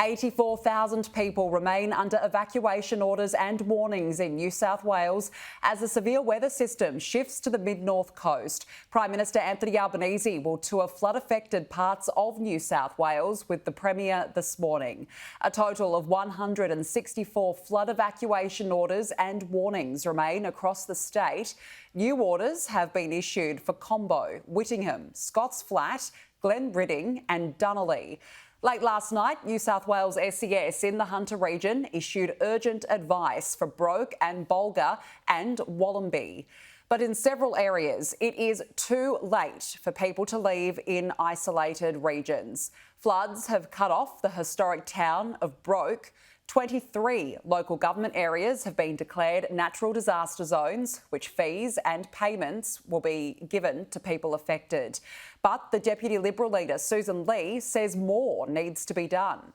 84,000 people remain under evacuation orders and warnings in New South Wales as the severe weather system shifts to the mid-north coast. Prime Minister Anthony Albanese will tour flood-affected parts of New South Wales with the Premier this morning. A total of 164 flood evacuation orders and warnings remain across the state. New orders have been issued for Combo, Whittingham, Scott's Flat, Glenridding and Dunolly. Late last night, New South Wales SES in the Hunter region issued urgent advice for Broke and Bulga and Wollombi. But in several areas, it is too late for people to leave in isolated regions. Floods have cut off the historic town of Broke. 23 local government areas have been declared natural disaster zones, which fees and payments will be given to people affected. But the Deputy Liberal leader, Susan Lee, says more needs to be done.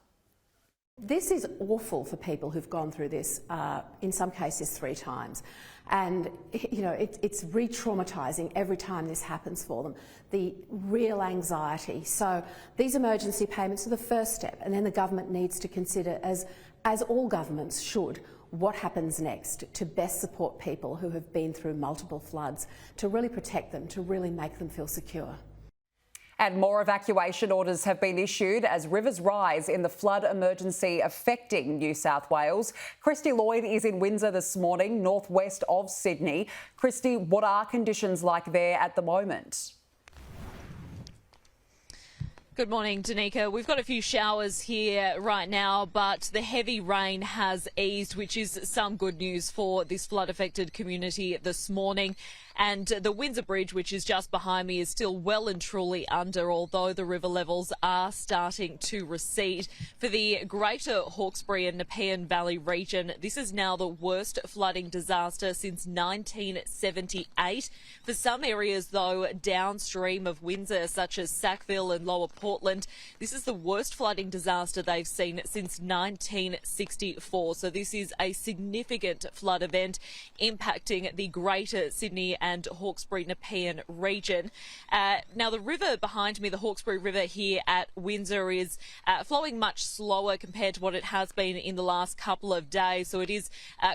This is awful for people who've gone through this, in some cases 3 times. And, you know, it's re-traumatising every time this happens for them. The real anxiety. So these emergency payments are the first step, and then the government needs to consider, as all governments should, what happens next to best support people who have been through multiple floods, to really protect them, to really make them feel secure. And more evacuation orders have been issued as rivers rise in the flood emergency affecting New South Wales. Kristie Lloyd is in Windsor this morning, northwest of Sydney. Kristie, what are conditions like there at the moment? Good morning, Danica. We've got a few showers here right now, but the heavy rain has eased, which is some good news for this flood-affected community this morning. And the Windsor Bridge, which is just behind me, is still well and truly under, although the river levels are starting to recede. For the greater Hawkesbury and Nepean Valley region, this is now the worst flooding disaster since 1978. For some areas, though, downstream of Windsor, such as Sackville and Lower Portland, this is the worst flooding disaster they've seen since 1964. So this is a significant flood event impacting the greater Sydney and Hawkesbury Nepean region. Now, the river behind me, the Hawkesbury River here at Windsor, is flowing much slower compared to what it has been in the last couple of days. So it is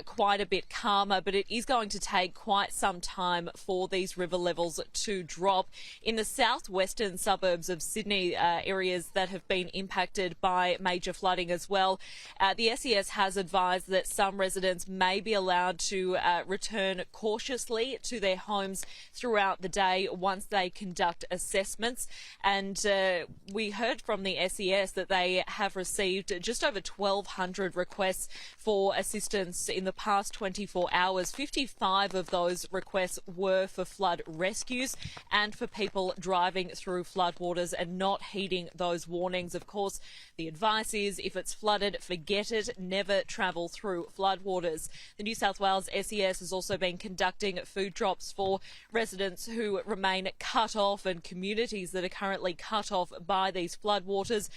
quite a bit calmer, but it is going to take quite some time for these river levels to drop. In the southwestern suburbs of Sydney, areas that have been impacted by major flooding as well, the SES has advised that some residents may be allowed to return cautiously to their homes throughout the day once they conduct assessments. And we heard from the SES that they have received just over 1,200 requests for assistance in the past 24 hours. 55 of those requests were for flood rescues and for people driving through floodwaters and not heeding those warnings. Of course, the advice is if it's flooded, forget it, never travel through floodwaters. The New South Wales SES has also been conducting food drops for residents who remain cut off and communities that are currently cut off by these floodwaters.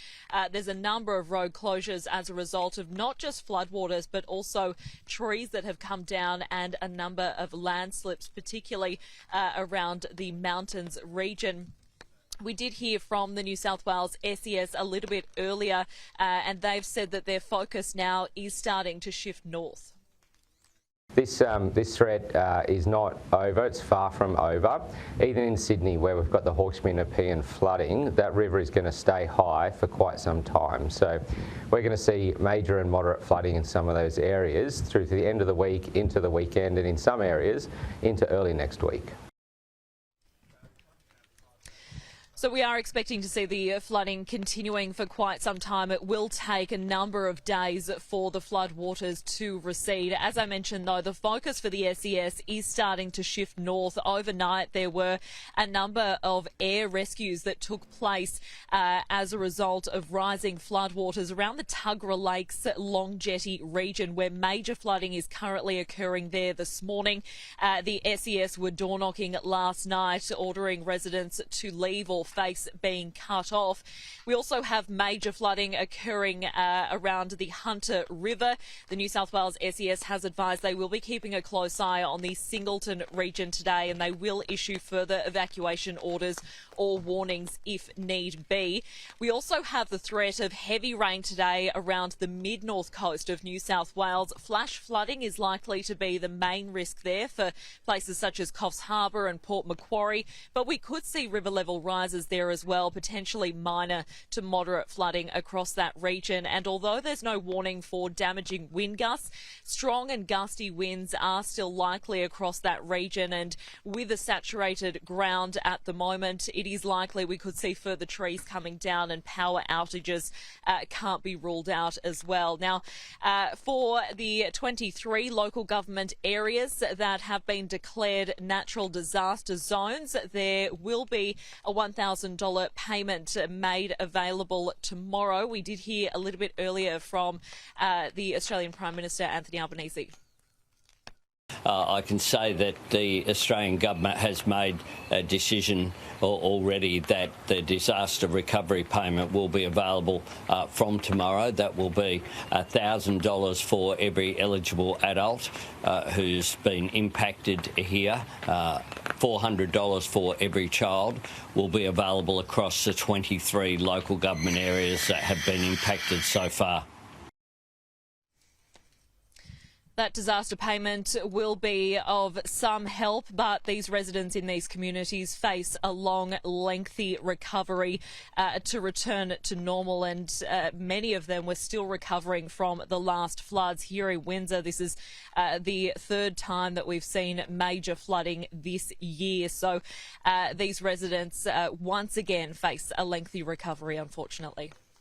There's a number of road closures as a result of not just floodwaters, but also trees that have come down and a number of landslips, particularly around the mountains region. We did hear from the New South Wales SES a little bit earlier, and they've said that their focus now is starting to shift north. This threat is not over, it's far from over. Even in Sydney, where we've got the Hawkesbury and Nepean flooding, that river is going to stay high for quite some time. So we're going to see major and moderate flooding in some of those areas through to the end of the week, into the weekend, and in some areas into early next week. So we are expecting to see the flooding continuing for quite some time. It will take a number of days for the floodwaters to recede. As I mentioned, though, the focus for the SES is starting to shift north. Overnight, there were a number of air rescues that took place as a result of rising floodwaters around the Tuggerah Lakes Long Jetty region, where major flooding is currently occurring there this morning. The SES were door knocking last night, ordering residents to leave or face being cut off. We also have major flooding occurring around the Hunter River. The New South Wales SES has advised they will be keeping a close eye on the Singleton region today, and they will issue further evacuation orders or warnings if need be. We also have the threat of heavy rain today around the mid-north coast of New South Wales. Flash flooding is likely to be the main risk there for places such as Coffs Harbour and Port Macquarie, but we could see river level rises there as well, potentially minor to moderate flooding across that region. And although there's no warning for damaging wind gusts, strong and gusty winds are still likely across that region, and with a saturated ground at the moment, it is likely we could see further trees coming down and power outages can't be ruled out as well. Now, for the 23 local government areas that have been declared natural disaster zones, there will be a $1,000 payment made available tomorrow. We did hear a little bit earlier from the Australian Prime Minister Anthony Albanese. I can say that the Australian government has made a decision already that the disaster recovery payment will be available from tomorrow. That will be $1,000 for every eligible adult who's been impacted here. $400 for every child will be available across the 23 local government areas that have been impacted so far. That disaster payment will be of some help, but these residents in these communities face a long, lengthy recovery to return to normal, and many of them were still recovering from the last floods here in Windsor. This is the third time that we've seen major flooding this year, so these residents once again face a lengthy recovery, unfortunately.